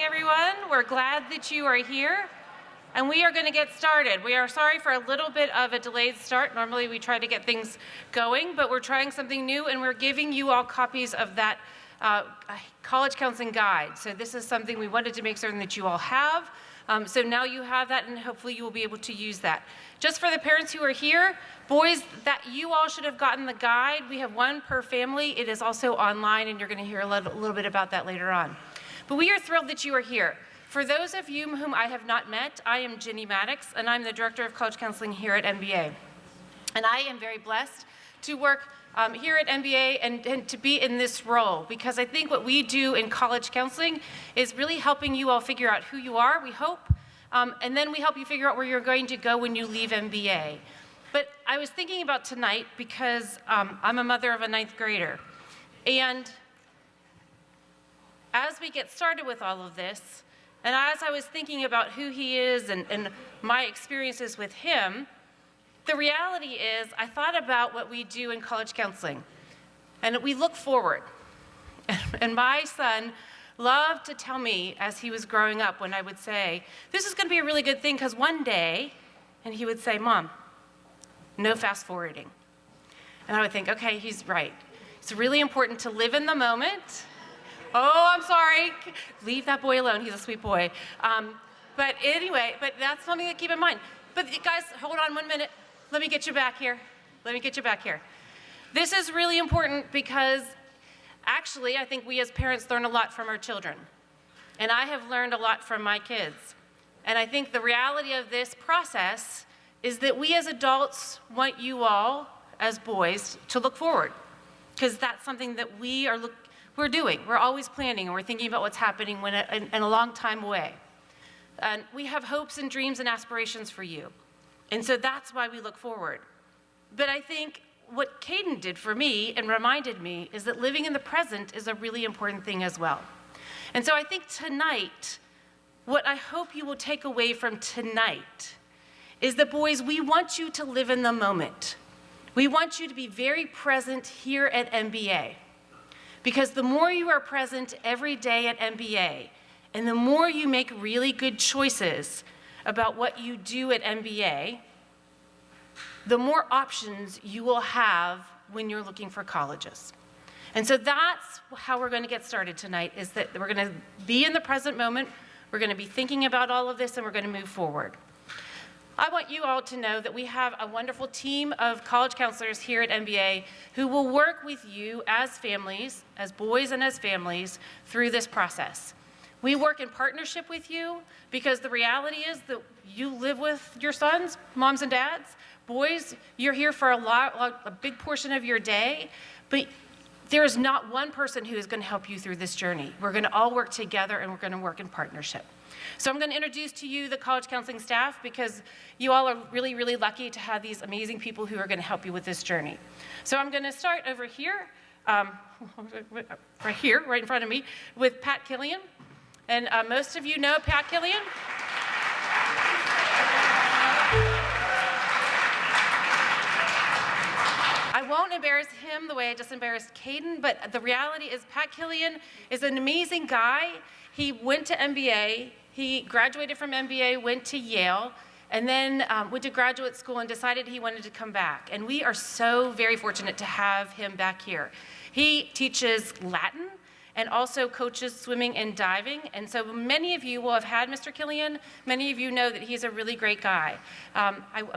everyone. We're glad that you are here, and we are going to get started. We are sorry for a little bit of a delayed start. Normally we try to get things going, but we're trying something new, and we're giving you all copies of that college counseling guide. So this is something we wanted to make certain that you all have. So now you have that, and hopefully you will be able to use that. Just for the parents who are here, boys, that you all should have gotten the guide. We have one per family. It is also online, and you're going to hear a little bit about that later on. But we are thrilled that you are here. For those of you whom I have not met, I am Ginny Maddox, and I'm the Director of College Counseling here at MBA. And I am very blessed to work here at MBA and to be in this role, because I think what we do in college counseling is really helping you all figure out who you are, we hope, and then we help you figure out where you're going to go when you leave MBA. But I was thinking about tonight because I'm a mother of a 9th grader, and as we get started with all of this, and as I was thinking about who he is and my experiences with him, the reality is I thought about what we do in college counseling, and we look forward. And my son loved to tell me as he was growing up, when I would say, this is going to be a really good thing because one day, and he would say, Mom, no fast forwarding. And I would think, okay, he's right. It's really important to live in the moment. Oh, I'm sorry. Leave that boy alone. He's a sweet boy. But anyway, but that's something to keep in mind. But guys, hold on 1 minute. Let me get you back here. This is really important because actually I think we as parents learn a lot from our children. And I have learned a lot from my kids. And I think the reality of this process is that we as adults want you all, as boys, to look forward. Because that's something that we're doing. We're always planning, and we're thinking about what's happening in a long time away. And we have hopes and dreams and aspirations for you. And so that's why we look forward. But I think what Caden did for me and reminded me is that living in the present is a really important thing as well. And so I think tonight, what I hope you will take away from tonight is that, boys, we want you to live in the moment. We want you to be very present here at MBA. Because the more you are present every day at MBA, and the more you make really good choices about what you do at MBA, the more options you will have when you're looking for colleges. And so that's how we're going to get started tonight, is that we're going to be in the present moment, we're going to be thinking about all of this, and we're going to move forward. I want you all to know that we have a wonderful team of college counselors here at MBA who will work with you as families, as boys and as families, through this process. We work in partnership with you because the reality is that you live with your sons, moms and dads. Boys, you're here for a big portion of your day, but there is not one person who is going to help you through this journey. We're going to all work together, and we're going to work in partnership. So I'm going to introduce to you the college counseling staff, because you all are really, really lucky to have these amazing people who are going to help you with this journey. So I'm going to start over here, right in front of me, with Pat Killian. And most of you know Pat Killian. I won't embarrass him the way I just embarrassed Caden, but the reality is Pat Killian is an amazing guy. He went to MBA, he graduated from MBA, went to Yale, and then went to graduate school and decided he wanted to come back. And we are so very fortunate to have him back here. He teaches Latin and also coaches swimming and diving. And so many of you will have had Mr. Killian. Many of you know that he's a really great guy.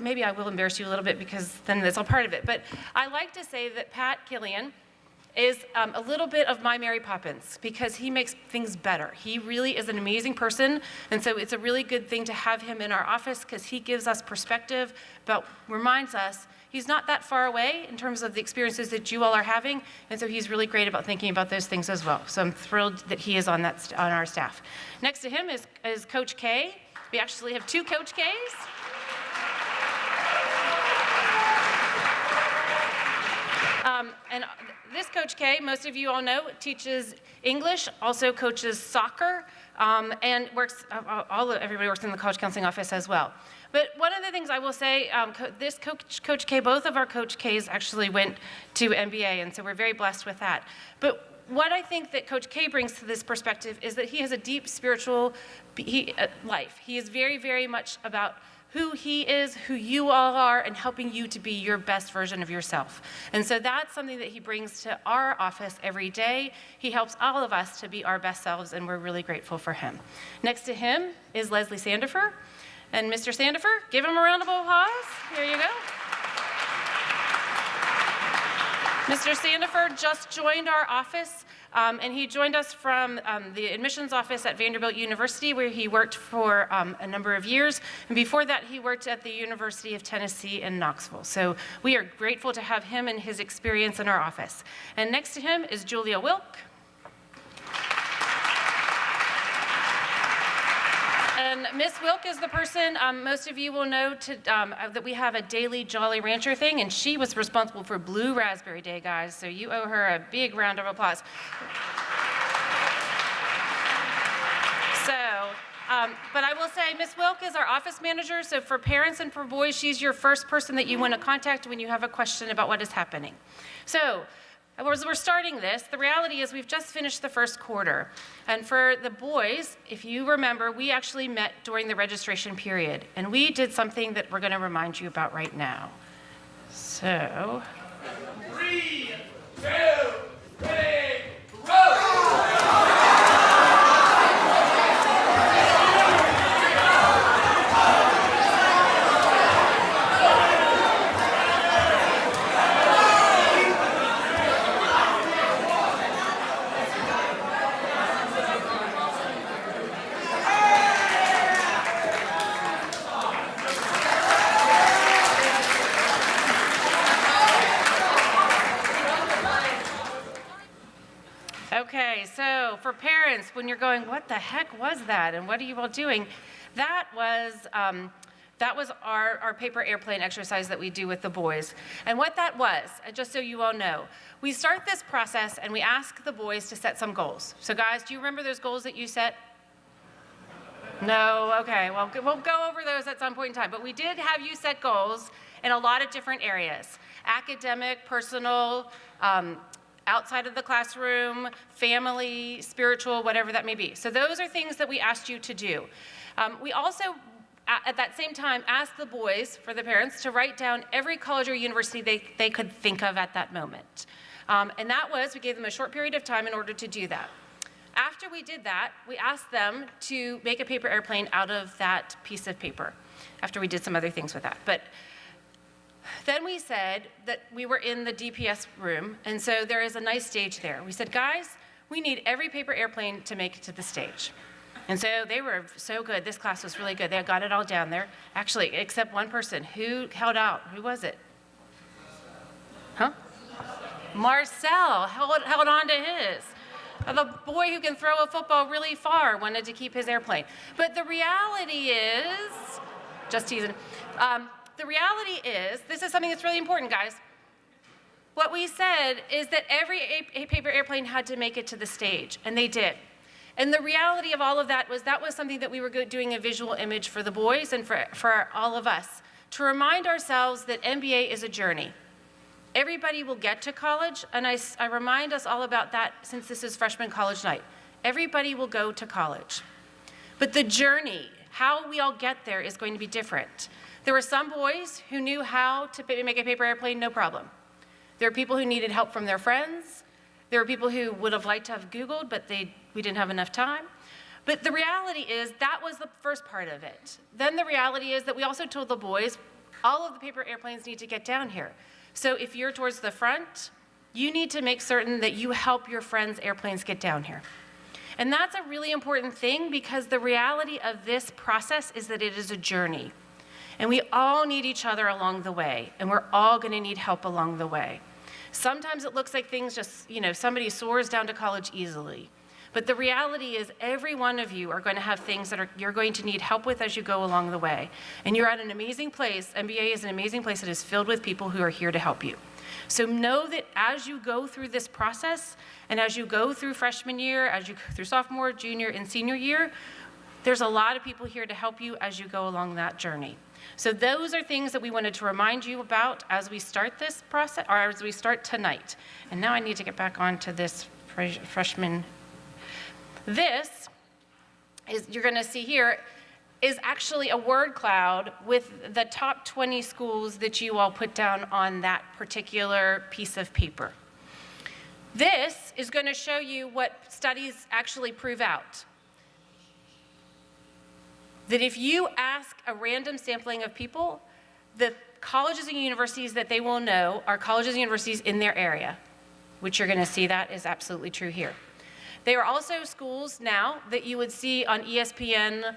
Maybe I will embarrass you a little bit because then that's all part of it. But I like to say that Pat Killian is a little bit of my Mary Poppins, because he makes things better. He really is an amazing person, and so it's a really good thing to have him in our office, because he gives us perspective, but reminds us he's not that far away in terms of the experiences that you all are having, and so he's really great about thinking about those things as well. So I'm thrilled that he is on our staff. Next to him is Coach K. We actually have 2 Coach Ks. And this Coach K, most of you all know, teaches English, also coaches soccer, and everybody works in the college counseling office as well. But one of the things I will say, this Coach K, both of our Coach Ks actually went to MBA, and so we're very blessed with that. But what I think that Coach K brings to this perspective is that he has a deep spiritual life. He is very, very much about who he is, who you all are, and helping you to be your best version of yourself. And so that's something that he brings to our office every day. He helps all of us to be our best selves, and we're really grateful for him. Next to him is Leslie Sandifer. And Mr. Sandifer, give him a round of applause. Here you go. Mr. Sandifer just joined our office, and he joined us from the admissions office at Vanderbilt University, where he worked for a number of years. And before that, he worked at the University of Tennessee in Knoxville. So we are grateful to have him and his experience in our office. And next to him is Julia Wilk. And Miss Wilk is the person most of you will know that we have a daily Jolly Rancher thing, and she was responsible for Blue Raspberry Day, guys, so you owe her a big round of applause. But I will say Miss Wilk is our office manager, so for parents and for boys, she's your first person that you want to contact when you have a question about what is happening. So, as we're starting this, the reality is we've just finished the first quarter. And for the boys, if you remember, we actually met during the registration period. And we did something that we're going to remind you about right now. So. 3, 2, 3, roll! Okay, so for parents, when you're going, what the heck was that, and what are you all doing? That was our paper airplane exercise that we do with the boys. And what that was, just so you all know, we start this process and we ask the boys to set some goals. So guys, do you remember those goals that you set? No, okay, well, we'll go over those at some point in time. But we did have you set goals in a lot of different areas: academic, personal, outside of the classroom, family, spiritual, whatever that may be. So those are things that we asked you to do. We also, at that same time, asked the boys, for the parents, to write down every college or university they could think of at that moment. And that was, we gave them a short period of time in order to do that. After we did that, we asked them to make a paper airplane out of that piece of paper, after we did some other things with that. But then we said that we were in the DPS room, and so there is a nice stage there. We said, guys, we need every paper airplane to make it to the stage. And so they were so good. This class was really good. They got it all down there. Actually, except one person. Who held out? Who was it? Huh? Marcel held on to his. The boy who can throw a football really far wanted to keep his airplane. But the reality is, just teasing, the reality is, this is something that's really important, guys. What we said is that every paper airplane had to make it to the stage, and they did. And the reality of all of that was something that we were doing a visual image for the boys and for all of us, to remind ourselves that MBA is a journey. Everybody will get to college, and I remind us all about that since this is freshman college night. Everybody will go to college. But the journey, how we all get there, is going to be different. There were some boys who knew how to make a paper airplane, no problem. There were people who needed help from their friends. There were people who would have liked to have Googled, but we didn't have enough time. But the reality is that was the first part of it. Then the reality is that we also told the boys, all of the paper airplanes need to get down here. So if you're towards the front, you need to make certain that you help your friends' airplanes get down here. And that's a really important thing, because the reality of this process is that it is a journey. And we all need each other along the way, and we're all going to need help along the way. Sometimes it looks like things just, somebody soars down to college easily. But the reality is every one of you are going to have things that you're going to need help with as you go along the way. And you're at an amazing place. MBA is an amazing place that is filled with people who are here to help you. So know that as you go through this process, and as you go through freshman year, as you go through sophomore, junior, and senior year, there's a lot of people here to help you as you go along that journey. So those are things that we wanted to remind you about as we start this process, or as we start tonight. And now I need to get back onto this Freshmen. This is, you're going to see here, is actually a word cloud with the top 20 schools that you all put down on that particular piece of paper. This is going to show you what studies actually prove out. That if you ask a random sampling of people, the colleges and universities that they will know are colleges and universities in their area, which you're going to see that is absolutely true here. They are also schools now that you would see on ESPN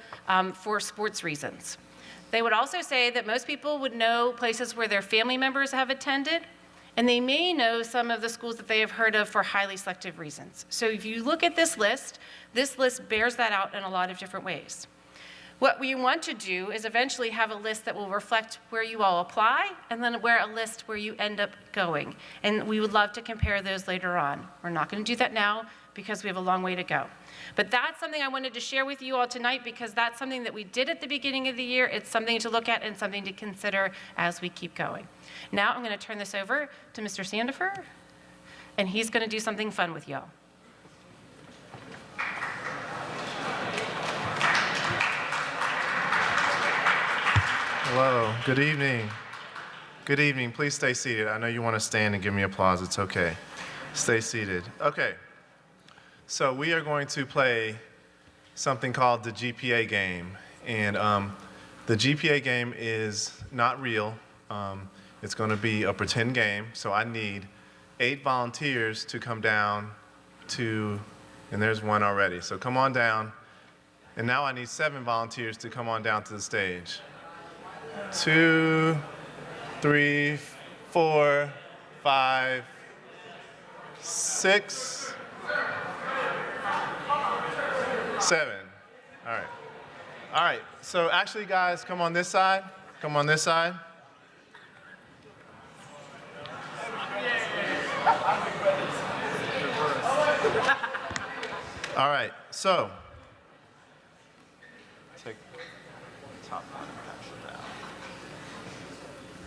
for sports reasons. They would also say that most people would know places where their family members have attended, and they may know some of the schools that they have heard of for highly selective reasons. So if you look at this list bears that out in a lot of different ways. What we want to do is eventually have a list that will reflect where you all apply, and then a list where you end up going. And we would love to compare those later on. We're not going to do that now because we have a long way to go. But that's something I wanted to share with you all tonight because that's something that we did at the beginning of the year. It's something to look at and something to consider as we keep going. Now I'm going to turn this over to Mr. Sandifer, and he's going to do something fun with y'all. Hello, good evening. Good evening, please stay seated. I know you want to stand and give me applause, it's okay. Stay seated. Okay, so we are going to play something called the GPA game. And the GPA game is not real. It's going to be a pretend game, so I need 8 volunteers to come down to, and there's one already, so come on down. And now I need 7 volunteers to come on down to the stage. 2, 3, 4, 5, 6, 7. All right. All right. So actually, guys, come on this side. Come on this side. All right. So take the top one.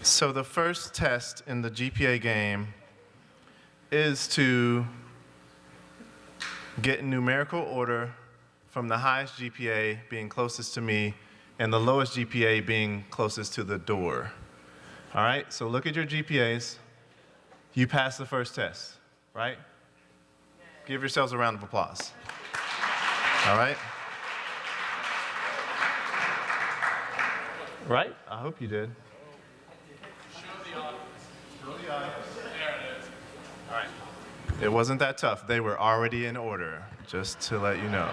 So the first test in the GPA game is to get in numerical order from the highest GPA being closest to me and the lowest GPA being closest to the door. All right, so look at your GPAs. You passed the first test, right? Give yourselves a round of applause. All right? Right? I hope you did. All right. It wasn't that tough. They were already in order, just to let you know.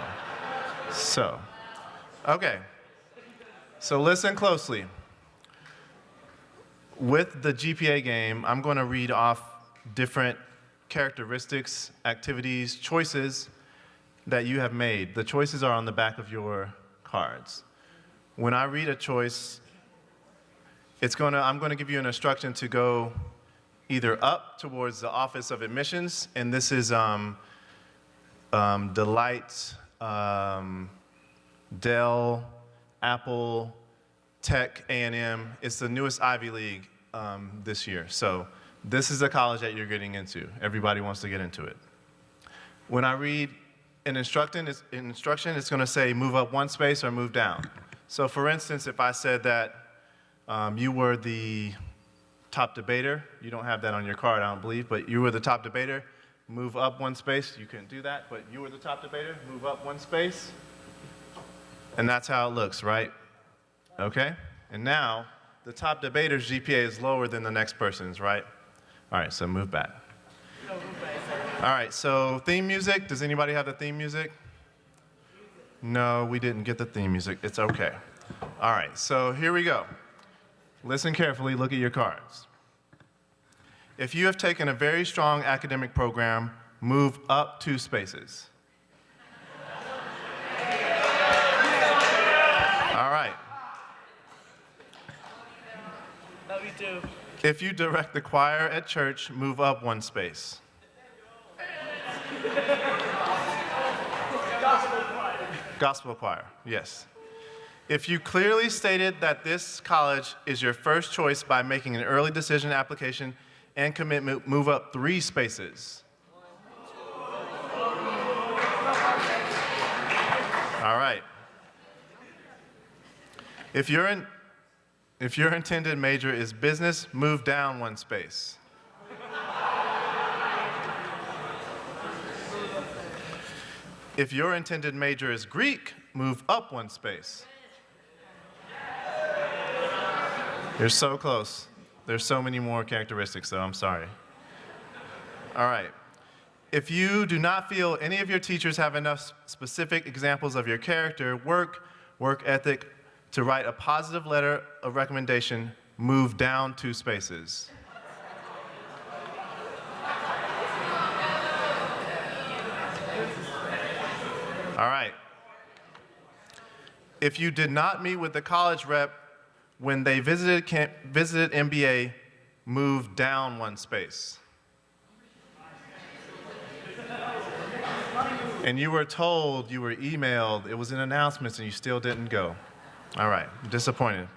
So, okay. So listen closely. With the GPA game, I'm going to read off different characteristics, activities, choices that you have made. The choices are on the back of your cards. When I read a choice, I'm going to give you an instruction to go either up towards the Office of Admissions, and this is Delight, Dell, Apple, Tech, A&M. It's the newest Ivy League this year. So this is the college that you're getting into. Everybody wants to get into it. When I read an instruction, it's going to say move up 1 space or move down. So for instance, if I said that you were the top debater, you don't have that on your card, I don't believe, but you were the top debater, move up 1 space. You couldn't do that, but you were the top debater, move up 1 space. And that's how it looks, right? Okay? And now, the top debater's GPA is lower than the next person's, right? All right, so move back. All right, so theme music. Does anybody have the theme music? No, we didn't get the theme music. It's okay. All right, so here we go. Listen carefully, look at your cards. If you have taken a very strong academic program, move up 2 spaces. All right. That we do. If you direct the choir at church, move up 1 space. Gospel choir. Gospel choir, yes. If you clearly stated that this college is your first choice by making an early decision application and commitment, move up 3 spaces. All right. If your intended major is business, move down one space. If your intended major is Greek, move up one space. You're so close. There's so many more characteristics, though. I'm sorry. All right. If you do not feel any of your teachers have enough specific examples of your character, work ethic, to write a positive letter of recommendation, move down 2 spaces. All right. If you did not meet with the college rep when they visited MBA, move down 1 space. And you were told, you were emailed, it was in announcements, and you still didn't go. All right, disappointed.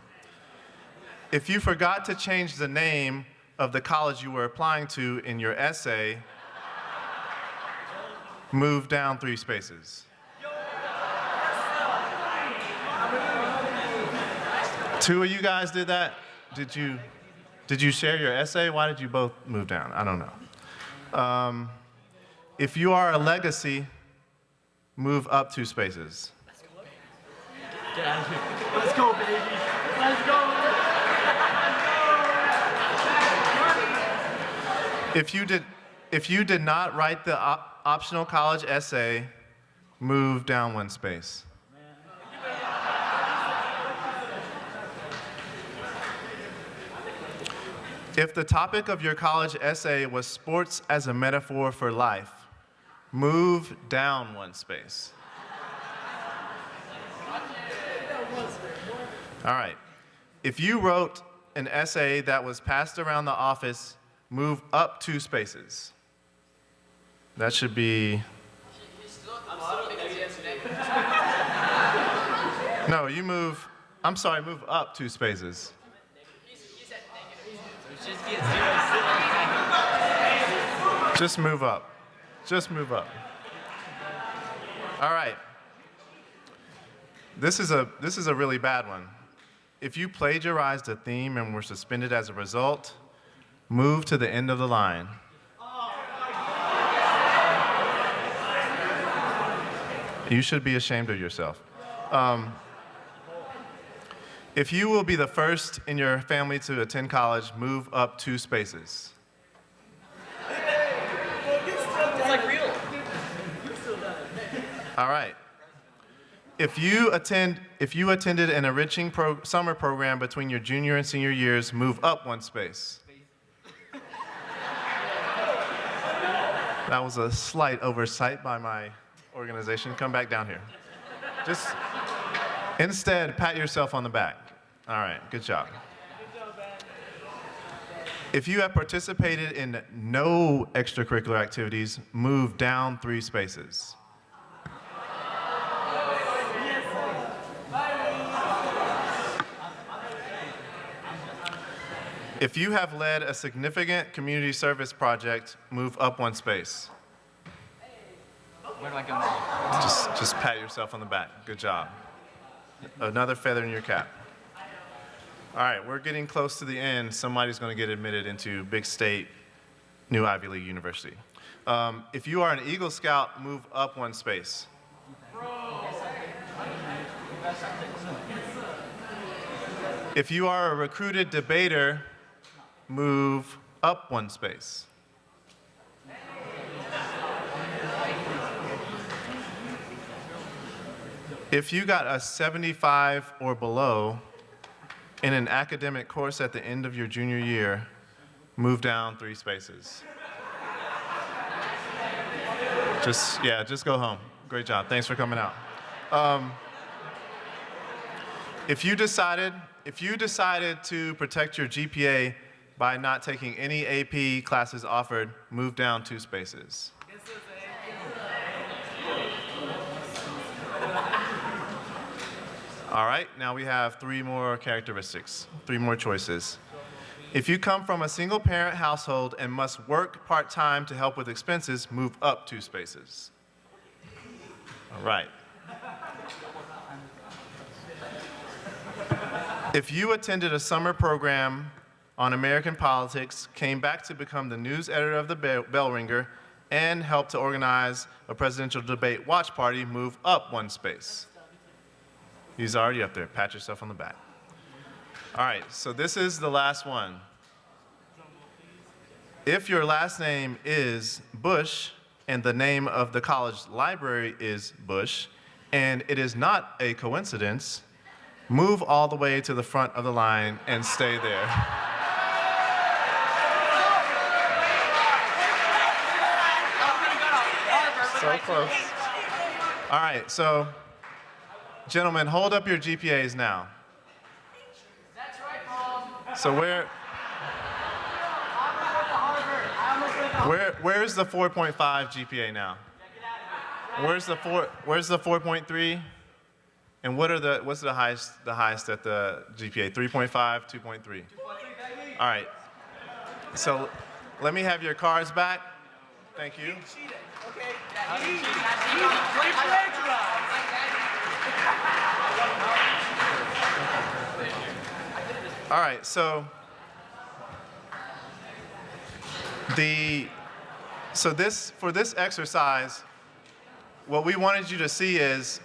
If you forgot to change the name of the college you were applying to in your essay, move down 3 spaces. 2 of you guys did that? Did you share your essay? Why did you both move down? I don't know. If you are a legacy, move up 2 spaces. Get out of here. Let's go, baby. Let's go. If you did not write the optional college essay, move down 1 space. If the topic of your college essay was sports as a metaphor for life, move down 1 space. All right. If you wrote an essay that was passed around the office, move up 2 spaces. That should be. No, you move. I'm sorry, move up 2 spaces. Just move up. Just move up. All right. This is a really bad one. If you plagiarized a theme and were suspended as a result, move to the end of the line. You should be ashamed of yourself. If you will be the first in your family to attend college, move up 2 spaces. It's like real. All right. If you attended an enriching summer program between your junior and senior years, move up 1 space. That was a slight oversight by my organization. Come back down here. Just instead, pat yourself on the back. All right, good job. If you have participated in no extracurricular activities, move down 3 spaces. If you have led a significant community service project, move up 1 space. Where do I go now? Just pat yourself on the back. Good job. Another feather in your cap. All right, we're getting close to the end. Somebody's going to get admitted into Big State, New Ivy League University. If you are an Eagle Scout, move up 1 space. If you are a recruited debater, move up 1 space. If you got a 75 or below in an academic course at the end of your junior year, move down 3 spaces. Just go home. Great job. Thanks for coming out. If you decided to protect your GPA by not taking any AP classes offered, move down 2 spaces. All right, now we have 3 more characteristics, 3 more choices. If you come from a single-parent household and must work part-time to help with expenses, move up 2 spaces. All right. If you attended a summer program on American politics, came back to become the news editor of the Bell Ringer, and helped to organize a presidential debate watch party, move up one space. He's already up there. Pat yourself on the back. All right, so this is the last one. If your last name is Bush and the name of the college library is Bush, and it is not a coincidence, move all the way to the front of the line and stay there. So close. All right, so gentlemen, hold up your GPAs now. That's right, Mom. So where's the 4.5 GPA now? Where's the 4.3? And what's the highest at the GPA? 3.5, 2.3. All right. So let me have your cards back. Thank you. All right, so for this exercise, what we wanted you to see is,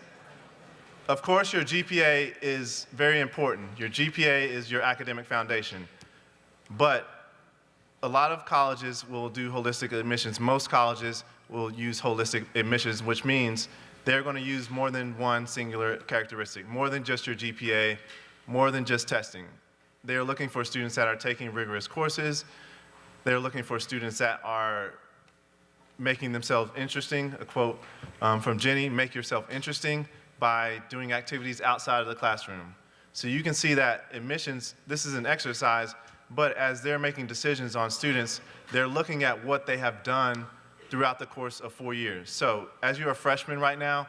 of course, your GPA is very important. Your GPA is your academic foundation. But a lot of colleges will do holistic admissions. Most colleges will use holistic admissions, which means they're going to use more than one singular characteristic, more than just your GPA, more than just testing. They're looking for students that are taking rigorous courses. They're looking for students that are making themselves interesting. A quote from Jenny, make yourself interesting by doing activities outside of the classroom. So you can see that admissions, this is an exercise, but as they're making decisions on students, they're looking at what they have done throughout the course of 4 years. So as you're a freshman right now,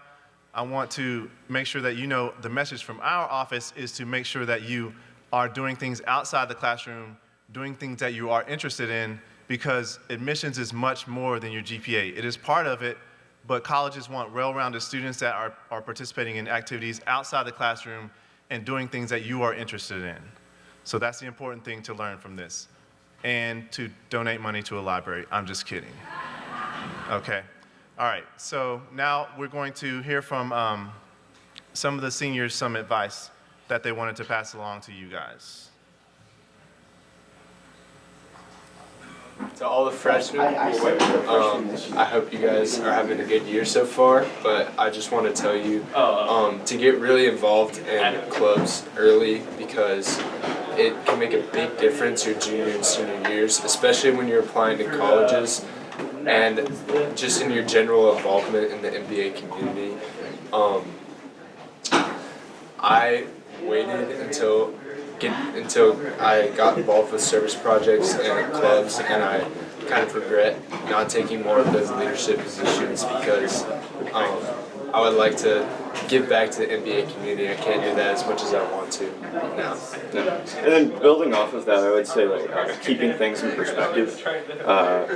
I want to make sure that you know the message from our office is to make sure that you are doing things outside the classroom, doing things that you are interested in, because admissions is much more than your GPA. It is part of it, but colleges want well-rounded students that are participating in activities outside the classroom and doing things that you are interested in. So that's the important thing to learn from this. And to donate money to a library. I'm just kidding. Okay. All right. So now we're going to hear from some of the seniors some advice that they wanted to pass along to you guys. To all the freshmen, I hope you guys are having a good year so far, but I just want to tell you to get really involved in clubs early, because it can make a big difference your junior and senior years, especially when you're applying to colleges and just in your general involvement in the MBA community. I waited until I got involved with service projects and clubs, and I kind of regret not taking more of those leadership positions, because I would like to give back to the MBA community. I can't do that as much as I want to now. And then building off of that, I would say keeping things in perspective.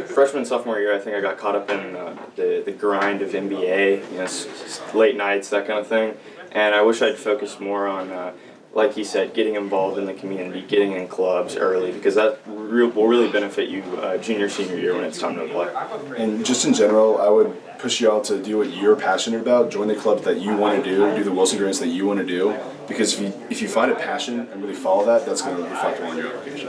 Freshman, sophomore year, I think I got caught up in the grind of MBA, late nights, that kind of thing. And I wish I'd focused more on, like he said, getting involved in the community, getting in clubs early, because that will really benefit you junior, senior year when it's time to apply. And just in general, I would push you all to do what you're passionate about. Join the clubs that you want to do the Wilson grants that you want to do, because if you find a passion and really follow that, that's going to reflect well on your application.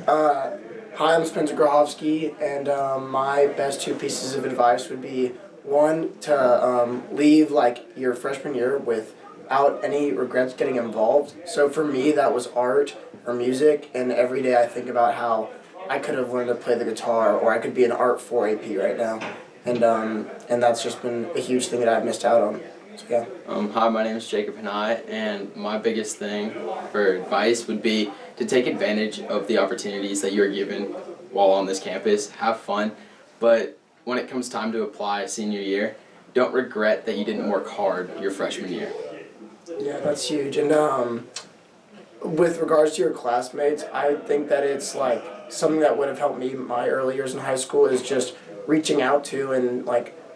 Hi, I'm Spencer Grahovsky, and my best two pieces of advice would be, one, to leave your freshman year without any regrets getting involved. So for me, that was art or music, and every day I think about how I could have learned to play the guitar, or I could be an Art 4 AP right now, and that's just been a huge thing that I've missed out on. So yeah. Hi, my name is Jacob Hanai, and my biggest thing for advice would be to take advantage of the opportunities that you're given while on this campus. Have fun, but when it comes time to apply senior year, don't regret that you didn't work hard your freshman year. Yeah, that's huge. And with regards to your classmates, I think that it's something that would have helped me my early years in high school is just reaching out to and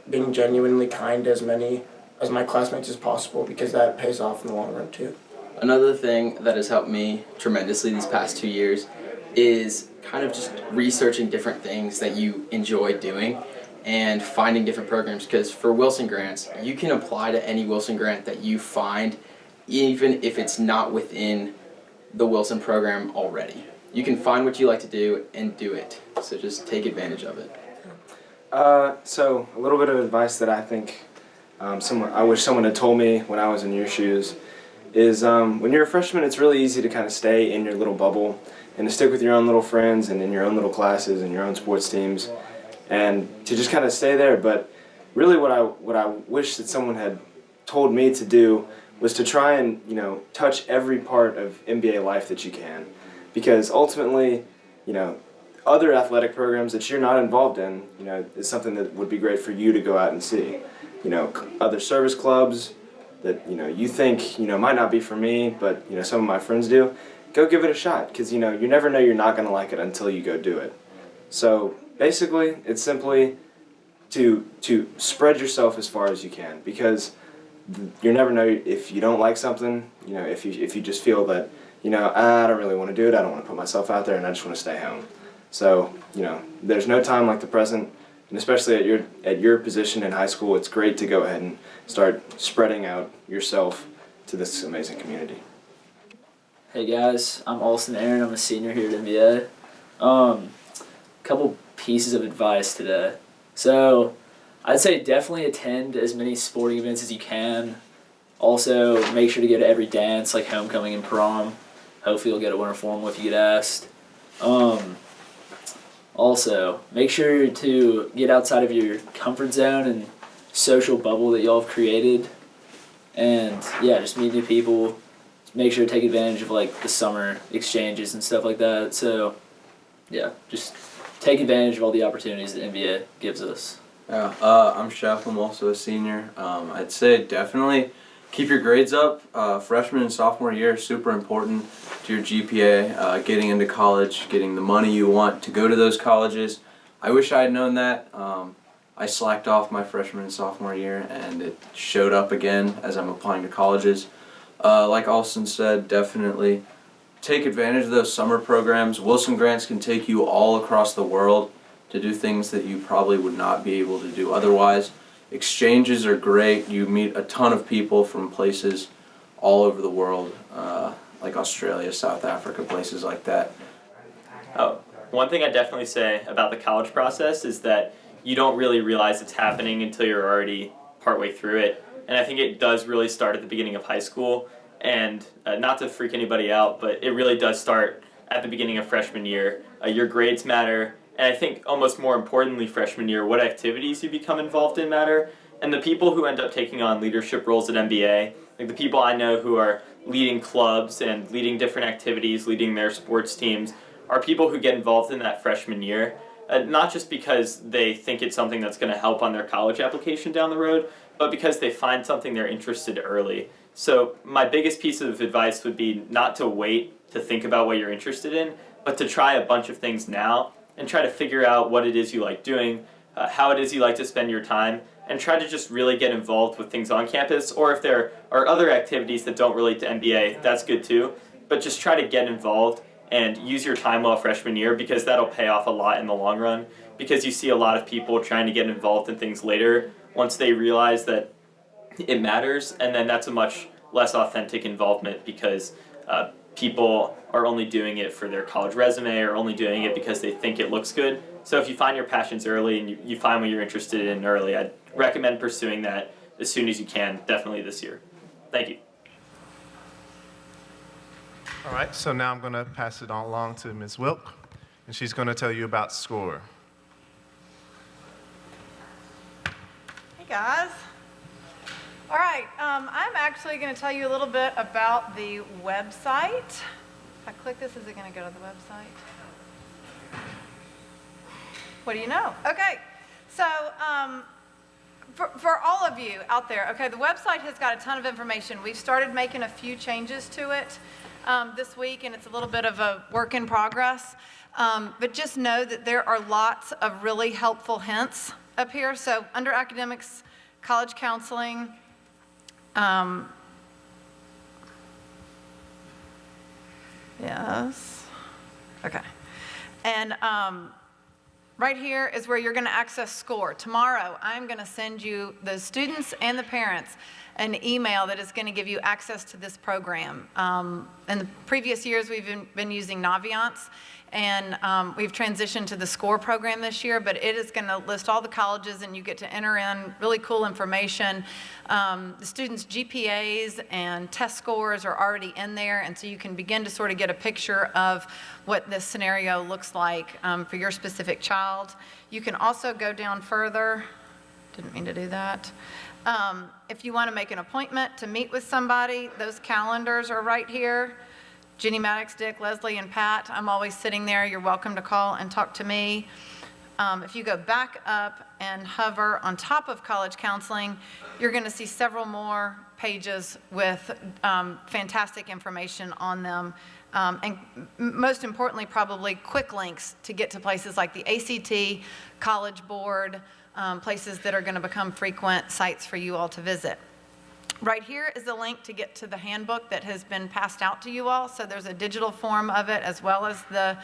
being genuinely kind to as many as my classmates as possible, because that pays off in the long run too. Another thing that has helped me tremendously these past 2 years is kind of just researching different things that you enjoy doing and finding different programs, because for Wilson grants, you can apply to any Wilson grant that you find, even if it's not within the Wilson program already. You can find what you like to do and do it, so just take advantage of it. So a little bit of advice that I think I wish someone had told me when I was in your shoes is when you're a freshman, it's really easy to kind of stay in your little bubble and to stick with your own little friends and in your own little classes and your own sports teams, and to just kind of stay there. But really what I wish that someone had told me to do was to try and, you know, touch every part of NBA life that you can, because ultimately, you know, other athletic programs that you're not involved in, you know, is something that would be great for you to go out and see. You know, other service clubs that, you know, you think, you know, might not be for me, but, you know, some of my friends do. Go give it a shot, because, you know, you never know you're not going to like it until you go do it. So basically, it's simply to spread yourself as far as you can, because you never know if you don't like something, you know, if you just feel that, you know, I don't really want to do it, I don't want to put myself out there, and I just want to stay home. So, you know, there's no time like the present, and especially at your position in high school, it's great to go ahead and start spreading out yourself to this amazing community. Hey guys, I'm Alston Aaron. I'm a senior here at NBA. Couple pieces of advice today. So, I'd say definitely attend as many sporting events as you can. Also, make sure to go to every dance, like homecoming and prom. Hopefully you'll get a winter formal if you get asked. Also, make sure to get outside of your comfort zone and social bubble that y'all have created. And yeah, just meet new people. Make sure to take advantage of like the summer exchanges and stuff like that. So yeah, just take advantage of all the opportunities that NBA gives us. Yeah, I'm Chef. I'm also a senior. I'd say definitely keep your grades up. Freshman and sophomore year is super important to your GPA, getting into college, getting the money you want to go to those colleges. I wish I had known that. I slacked off my freshman and sophomore year, and it showed up again as I'm applying to colleges. Like Alston said, definitely take advantage of those summer programs. Wilson grants can take you all across the world to do things that you probably would not be able to do otherwise. Exchanges are great. You meet a ton of people from places all over the world, like Australia, South Africa, places like that. One thing I definitely say about the college process is that you don't really realize it's happening until you're already partway through it. And I think it does really start at the beginning of high school. And not to freak anybody out, but it really does start at the beginning of freshman year. Your grades matter. And I think almost more importantly, freshman year, what activities you become involved in matter. And the people who end up taking on leadership roles at NBA, like the people I know who are leading clubs and leading different activities, leading their sports teams, are people who get involved in that freshman year. Not just because they think it's something that's going to help on their college application down the road, but because they find something they're interested early. So my biggest piece of advice would be not to wait to think about what you're interested in, but to try a bunch of things now and try to figure out what it is you like doing, how it is you like to spend your time, and try to just really get involved with things on campus. Or if there are other activities that don't relate to NBA, that's good too. But just try to get involved and use your time well freshman year, because that'll pay off a lot in the long run. Because you see a lot of people trying to get involved in things later once they realize that it matters, and then that's a much less authentic involvement, because people are only doing it for their college resume or only doing it because they think it looks good. So if you find your passions early and you find what you're interested in early, I'd recommend pursuing that as soon as you can, definitely this year. Thank you. All right, so now I'm going to pass it on along to Ms. Wilk, and she's going to tell you about SCORE. Hey guys. All right, I'm actually going to tell you a little bit about the website. If I click this, is it going to go to the website? What do you know? Okay, so for all of you out there, okay, the website has got a ton of information. We've started making a few changes to it this week, and it's a little bit of a work in progress. But just know that there are lots of really helpful hints up here. So under academics, college counseling, yes, okay. And right here is where you're going to access SCORE. Tomorrow, I'm going to send you, the students and the parents, an email that is going to give you access to this program. In the previous years, we've been using Naviance, and we've transitioned to the SCORE program this year, but it is going to list all the colleges, and you get to enter in really cool information. The students' GPAs and test scores are already in there, and so you can begin to sort of get a picture of what this scenario looks like for your specific child. You can also go down further. Didn't mean to do that. If you want to make an appointment to meet with somebody, those calendars are right here. Jenny, Maddox, Dick, Leslie, and Pat, I'm always sitting there. You're welcome to call and talk to me. If you go back up and hover on top of college counseling, you're going to see several more pages with fantastic information on them. And most importantly, probably quick links to get to places like the ACT, College Board, places that are going to become frequent sites for you all to visit. Right here is a link to get to the handbook that has been passed out to you all. So there's a digital form of it as well as the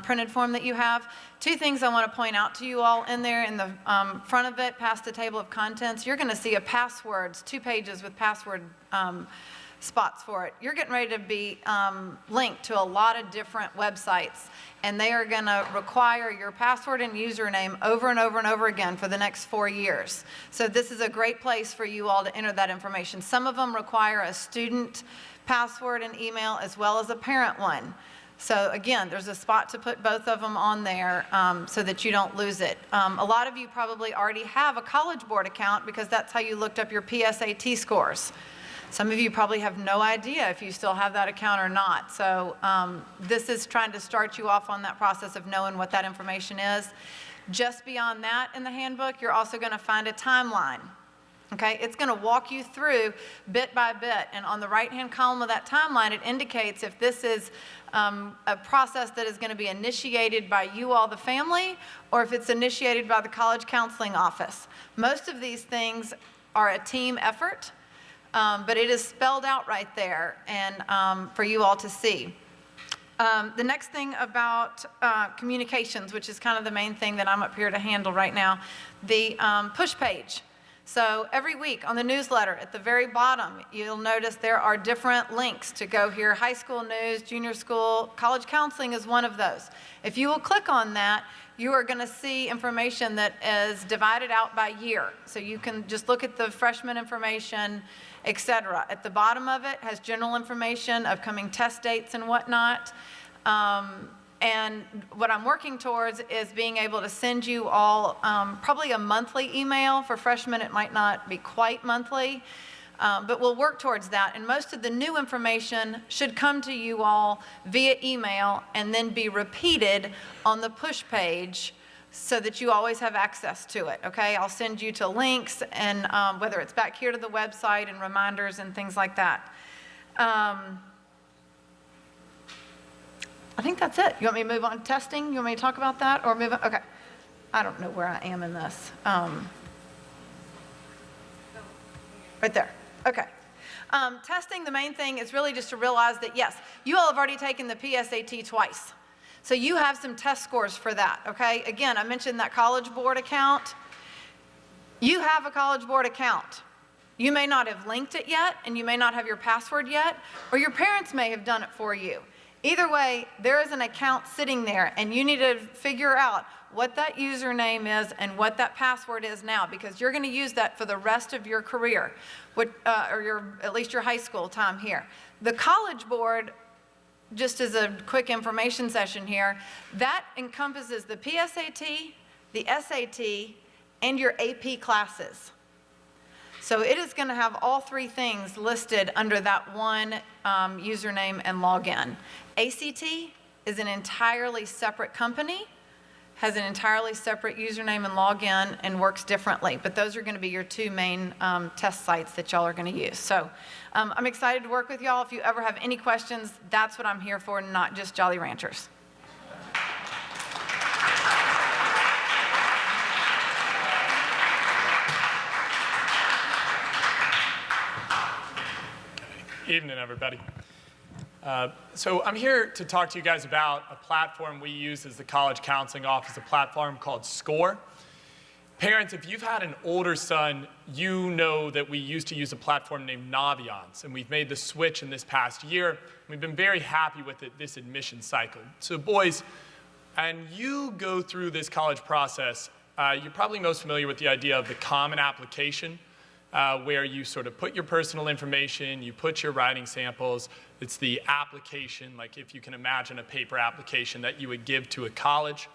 printed form that you have. Two things I want to point out to you all in there. In the front of it, past the table of contents, you're going to see a passwords, 2 pages with password spots for it. You're getting ready to be linked to a lot of different websites, and they are going to require your password and username over and over and over again for the next 4 years. So this is a great place for you all to enter that information. Some of them require a student password and email as well as a parent one. So again, there's a spot to put both of them on there so that you don't lose it. A lot of you probably already have a College Board account because that's how you looked up your PSAT scores. Some of you probably have no idea if you still have that account or not. So this is trying to start you off on that process of knowing what that information is. Just beyond that in the handbook, you're also going to find a timeline. Okay, it's going to walk you through bit by bit, and on the right-hand column of that timeline, it indicates if this is a process that is going to be initiated by you all, the family, or if it's initiated by the college counseling office. Most of these things are a team effort, but it is spelled out right there and for you all to see. The next thing about communications, which is kind of the main thing that I'm up here to handle right now, the push page. So every week on the newsletter, at the very bottom, you'll notice there are different links to go here. High school news, junior school, college counseling is one of those. If you will click on that, you are going to see information that is divided out by year. So you can just look at the freshman information, etc. At the bottom of it has general information, upcoming test dates and whatnot. And what I'm working towards is being able to send you all probably a monthly email. For freshmen, it might not be quite monthly, but we'll work towards that. And most of the new information should come to you all via email and then be repeated on the push page so that you always have access to it, okay? I'll send you to links, and whether it's back here to the website and reminders and things like that. I think that's it. You want me to move on to testing? You want me to talk about that or move on? Okay. I don't know where I am in this. Right there. Okay. Testing, the main thing is really just to realize that, yes, you all have already taken the PSAT twice. So you have some test scores for that, okay? Again, I mentioned that College Board account. You have a College Board account. You may not have linked it yet, and you may not have your password yet, or your parents may have done it for you. Either way, there is an account sitting there, and you need to figure out what that username is and what that password is now, because you're going to use that for the rest of your career, or at least your high school time here. The College Board, just as a quick information session here, that encompasses the PSAT, the SAT, and your AP classes. So it is going to have all 3 things listed under that one username and login. ACT is an entirely separate company, has an entirely separate username and login, and works differently. But those are going to be your 2 main test sites that y'all are going to use. So I'm excited to work with y'all. If you ever have any questions, that's what I'm here for, not just Jolly Ranchers. Evening, everybody. So I'm here to talk to you guys about a platform we use as the College Counseling Office, a platform called SCORE. Parents, if you've had an older son, you know that we used to use a platform named Naviance, and we've made the switch in this past year. We've been very happy with it this admission cycle. So boys, and you go through this college process, you're probably most familiar with the idea of the common application, where you sort of put your personal information, you put your writing samples. It's the application, like if you can imagine a paper application that you would give to a college.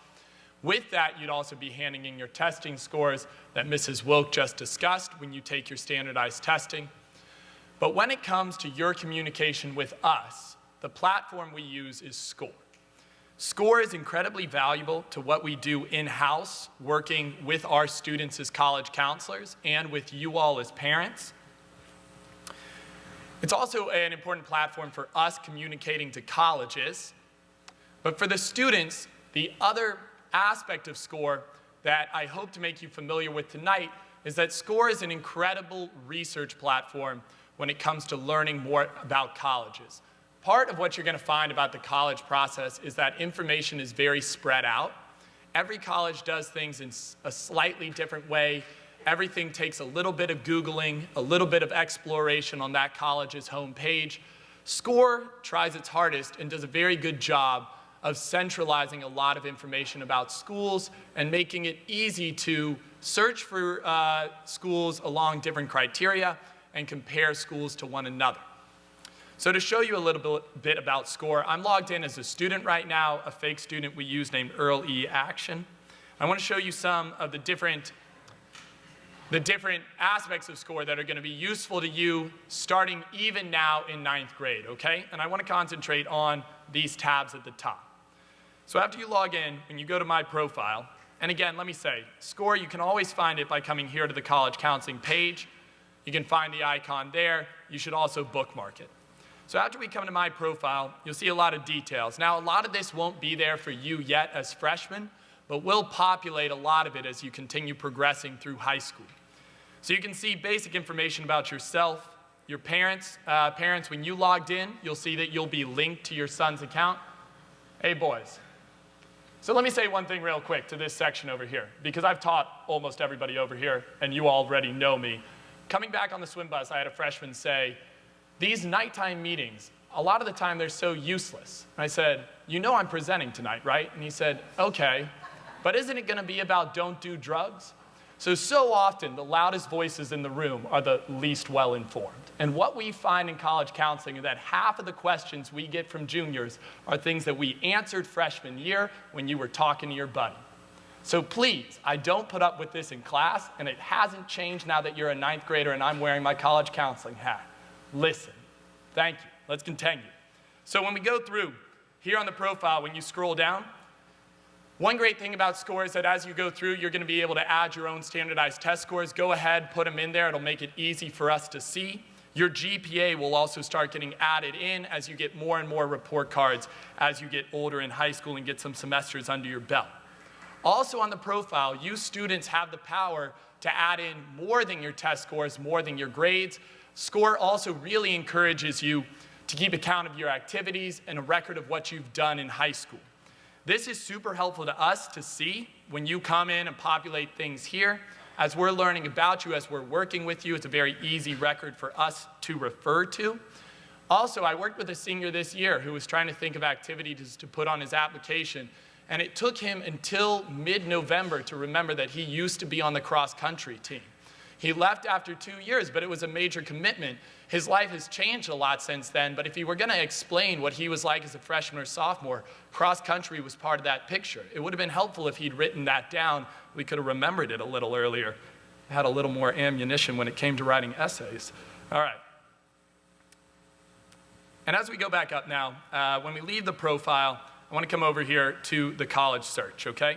With that, you'd also be handing in your testing scores that Mrs. Wilk just discussed when you take your standardized testing. But when it comes to your communication with us, the platform we use is SCORE. SCORE is incredibly valuable to what we do in-house, working with our students as college counselors and with you all as parents. It's also an important platform for us communicating to colleges. But for the students, the other aspect of SCORE that I hope to make you familiar with tonight is that SCORE is an incredible research platform when it comes to learning more about colleges. Part of what you're going to find about the college process is that information is very spread out. Every college does things in a slightly different way. Everything takes a little bit of Googling, a little bit of exploration on that college's homepage. SCORE tries its hardest and does a very good job of centralizing a lot of information about schools and making it easy to search for schools along different criteria and compare schools to one another. So to show you a little bit about SCORE, I'm logged in as a student right now, a fake student we use named Earl E. Action. I want to show you some of the different aspects of SCORE that are going to be useful to you starting even now in 9th grade, okay? And I want to concentrate on these tabs at the top. So after you log in, when you go to My Profile, and again, let me say, SCORE, you can always find it by coming here to the college counseling page. You can find the icon there. You should also bookmark it. So after we come to My Profile, you'll see a lot of details. Now, a lot of this won't be there for you yet as freshmen, but we'll populate a lot of it as you continue progressing through high school. So you can see basic information about yourself, your parents. Parents, when you logged in, you'll see that you'll be linked to your son's account. Hey, boys. So let me say one thing real quick to this section over here, because I've taught almost everybody over here, and you already know me. Coming back on the swim bus, I had a freshman say, these nighttime meetings, a lot of the time they're so useless. And I said, you know I'm presenting tonight, right? And he said, okay, but isn't it going to be about don't do drugs? So often, the loudest voices in the room are the least well-informed. And what we find in college counseling is that half of the questions we get from juniors are things that we answered freshman year when you were talking to your buddy. So please, I don't put up with this in class, and it hasn't changed now that you're a 9th grader and I'm wearing my college counseling hat. Listen. Thank you. Let's continue. So when we go through, here on the profile, when you scroll down, one great thing about SCORE is that as you go through, you're going to be able to add your own standardized test scores. Go ahead, put them in there. It'll make it easy for us to see. Your GPA will also start getting added in as you get more and more report cards as you get older in high school and get some semesters under your belt. Also on the profile, you students have the power to add in more than your test scores, more than your grades. SCORE also really encourages you to keep account of your activities and a record of what you've done in high school. This is super helpful to us to see when you come in and populate things here. As we're learning about you, as we're working with you, it's a very easy record for us to refer to. Also, I worked with a senior this year who was trying to think of activities to put on his application, and it took him until mid-November to remember that he used to be on the cross-country team. He left after 2 years, but it was a major commitment. His life has changed a lot since then, but if he were going to explain what he was like as a freshman or sophomore, cross-country was part of that picture. It would have been helpful if he'd written that down. We could have remembered it a little earlier. Had a little more ammunition when it came to writing essays. All right. And as we go back up now, when we leave the profile, I want to come over here to the college search, okay?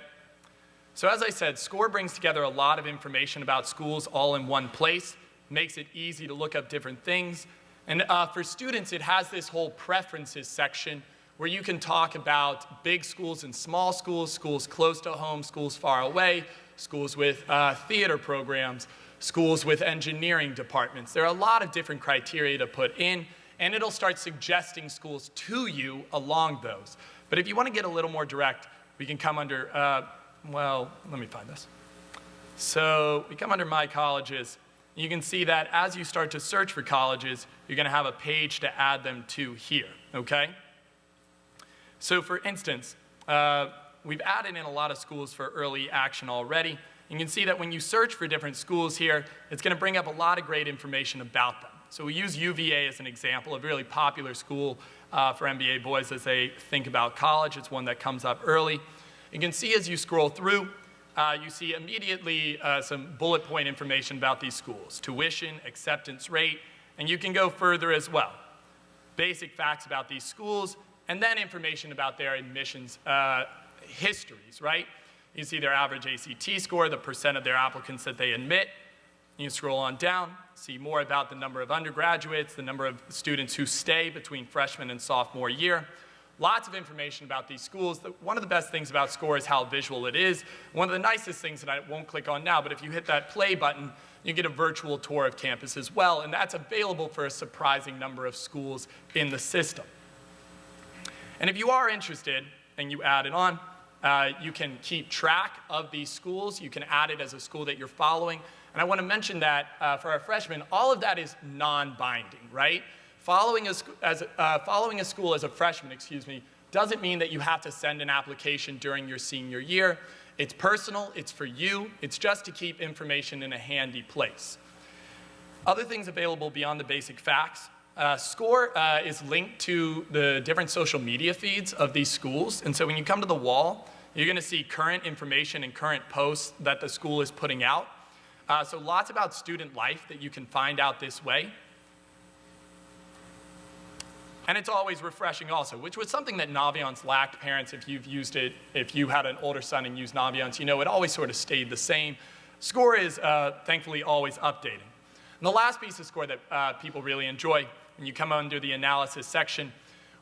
So as I said, SCORE brings together a lot of information about schools all in one place, makes it easy to look up different things. And for students, it has this whole preferences section where you can talk about big schools and small schools, schools close to home, schools far away, schools with theater programs, schools with engineering departments. There are a lot of different criteria to put in, and it'll start suggesting schools to you along those. But if you want to get a little more direct, we can come under, well, let me find this. So we come under My Colleges. You can see that as you start to search for colleges, you're going to have a page to add them to here, okay? So for instance, we've added in a lot of schools for early action already. You can see that when you search for different schools here, it's going to bring up a lot of great information about them. So we use UVA as an example, a really popular school for MBA boys as they think about college. It's one that comes up early. You can see as you scroll through, you see immediately some bullet point information about these schools, tuition, acceptance rate, and you can go further as well. Basic facts about these schools, and then information about their admissions histories, right? You see their average ACT score, the percent of their applicants that they admit. You can scroll on down, see more about the number of undergraduates, the number of students who stay between freshman and sophomore year. Lots of information about these schools. One of the best things about SCORE is how visual it is. One of the nicest things that I won't click on now, but if you hit that play button, you get a virtual tour of campus as well, and that's available for a surprising number of schools in the system. And if you are interested and you add it on, you can keep track of these schools. You can add it as a school that you're following. And I want to mention that for our freshmen, all of that is non-binding, right? Following a school as a freshman, doesn't mean that you have to send an application during your senior year. It's personal, it's for you, it's just to keep information in a handy place. Other things available beyond the basic facts. SCORE is linked to the different social media feeds of these schools. And so when you come to the wall, you're going to see current information and current posts that the school is putting out. So lots about student life that you can find out this way. And it's always refreshing also, which was something that Naviance lacked. Parents, if you've used it, if you had an older son and used Naviance, you know it always sort of stayed the same. SCORE is thankfully always updating. And the last piece of SCORE that people really enjoy, and you come under the analysis section,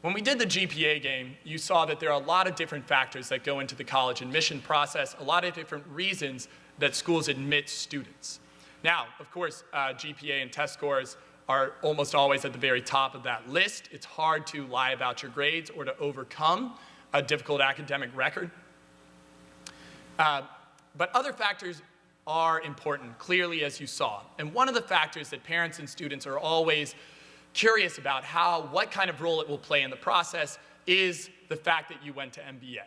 when we did the GPA game, you saw that there are a lot of different factors that go into the college admission process, a lot of different reasons that schools admit students. Now, of course, GPA and test scores are almost always at the very top of that list. It's hard to lie about your grades or to overcome a difficult academic record. But other factors are important, clearly, as you saw. And one of the factors that parents and students are always curious about what kind of role it will play in the process is the fact that you went to MBA.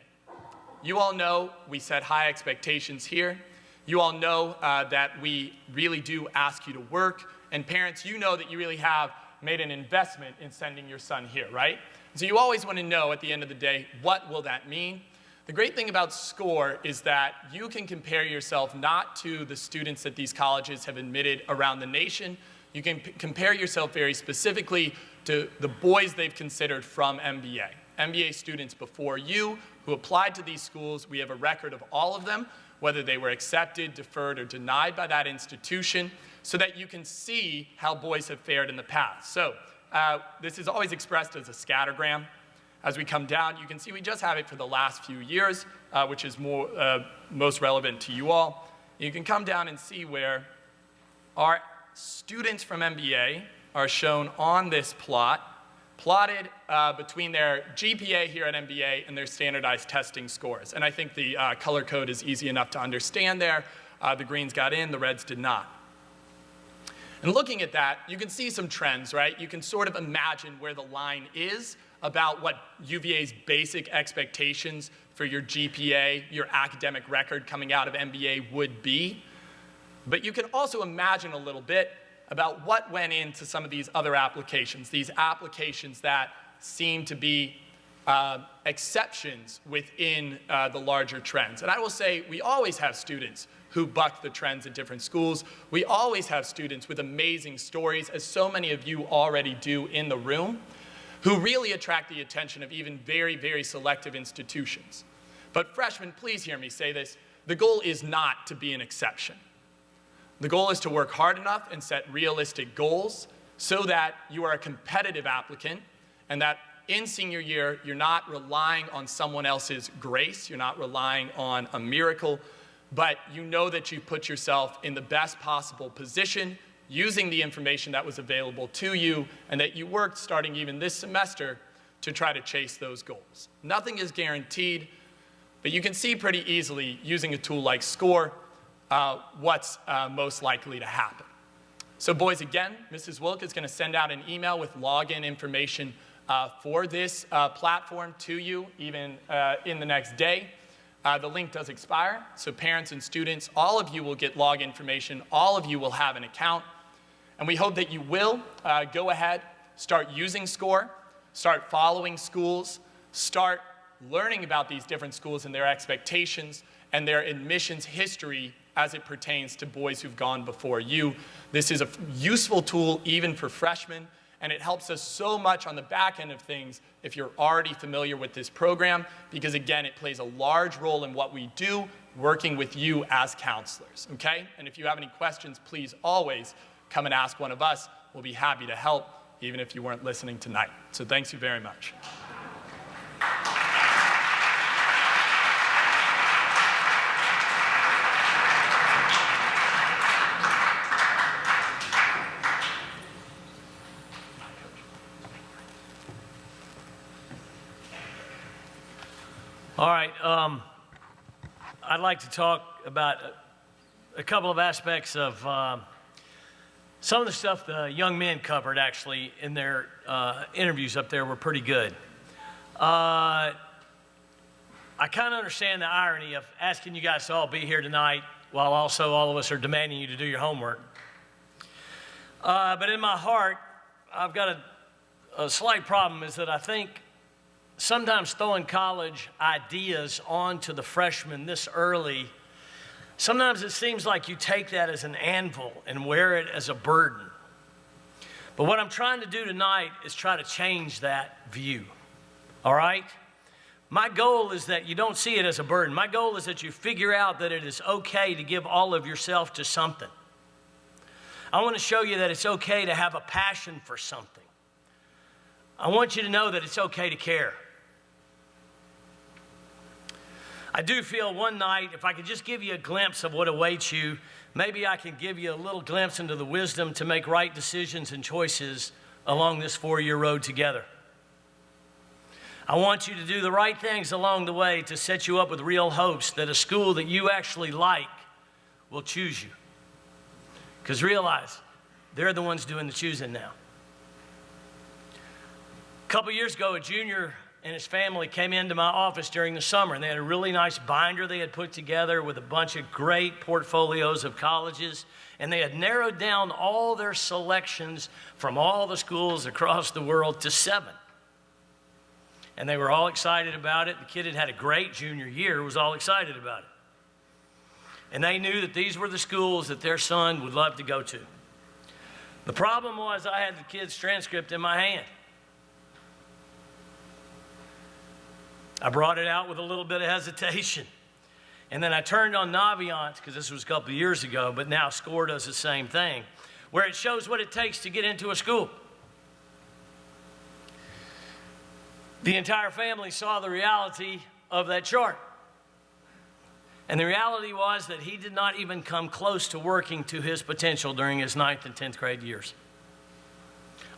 You all know we set high expectations here. You all know that we really do ask you to work. And parents, you know that you really have made an investment in sending your son here, right? So you always want to know at the end of the day, what will that mean? The great thing about SCORE is that you can compare yourself not to the students that these colleges have admitted around the nation. You can compare yourself very specifically to the boys they've considered from MBA. MBA students before you who applied to these schools, we have a record of all of them, whether they were accepted, deferred, or denied by that institution, so that you can see how boys have fared in the past. So this is always expressed as a scattergram. As we come down, you can see we just have it for the last few years, which is most relevant to you all. You can come down and see where our students from MBA are shown on this plotted between their GPA here at MBA and their standardized testing scores. And I think the color code is easy enough to understand there. The greens got in, the reds did not. And looking at that, you can see some trends, right? You can sort of imagine where the line is about what UVA's basic expectations for your GPA, your academic record coming out of MBA would be. But you can also imagine a little bit about what went into some of these other applications, these applications that seem to be exceptions within the larger trends. And I will say we always have students who buck the trends at different schools. We always have students with amazing stories, as so many of you already do in the room, who really attract the attention of even very, very selective institutions. But freshmen, please hear me say this. The goal is not to be an exception. The goal is to work hard enough and set realistic goals so that you are a competitive applicant and that in senior year, you're not relying on someone else's grace, you're not relying on a miracle, but you know that you put yourself in the best possible position using the information that was available to you, and that you worked starting even this semester to try to chase those goals. Nothing is guaranteed, but you can see pretty easily using a tool like SCORE what's most likely to happen. So boys, again, Mrs. Wilk is going to send out an email with login information for this platform to you even in the next day. The link does expire, so parents and students, all of you will get log information, all of you will have an account, and we hope that you will go ahead, start using SCORE, start following schools, start learning about these different schools and their expectations and their admissions history as it pertains to boys who've gone before you. This is a useful tool even for freshmen, and it helps us so much on the back end of things if you're already familiar with this program, because again, it plays a large role in what we do, working with you as counselors, okay? And if you have any questions, please always come and ask one of us. We'll be happy to help, even if you weren't listening tonight. So thanks you very much. All right, I'd like to talk about a couple of aspects of some of the stuff the young men covered actually in their interviews up there were pretty good. I kind of understand the irony of asking you guys to all be here tonight while also all of us are demanding you to do your homework. But in my heart, I've got a slight problem, is that I think sometimes throwing college ideas onto the freshmen this early, sometimes it seems like you take that as an anvil and wear it as a burden. But what I'm trying to do tonight is try to change that view, all right? My goal is that you don't see it as a burden. My goal is that you figure out that it is okay to give all of yourself to something. I want to show you that it's okay to have a passion for something. I want you to know that it's okay to care. I do feel one night, if I could just give you a glimpse of what awaits you, maybe I can give you a little glimpse into the wisdom to make right decisions and choices along this 4-year road together. I want you to do the right things along the way to set you up with real hopes that a school that you actually like will choose you. Because realize, they're the ones doing the choosing now. A couple years ago, a junior and his family came into my office during the summer, and they had a really nice binder they had put together with a bunch of great portfolios of colleges, and they had narrowed down all their selections from all the schools across the world to 7. And they were all excited about it. The kid had had a great junior year, was all excited about it. And they knew that these were the schools that their son would love to go to. The problem was I had the kid's transcript in my hand. I brought it out with a little bit of hesitation. And then I turned on Navient, because this was a couple of years ago, but now SCORE does the same thing, where it shows what it takes to get into a school. The entire family saw the reality of that chart. And the reality was that he did not even come close to working to his potential during his 9th and 10th grade years.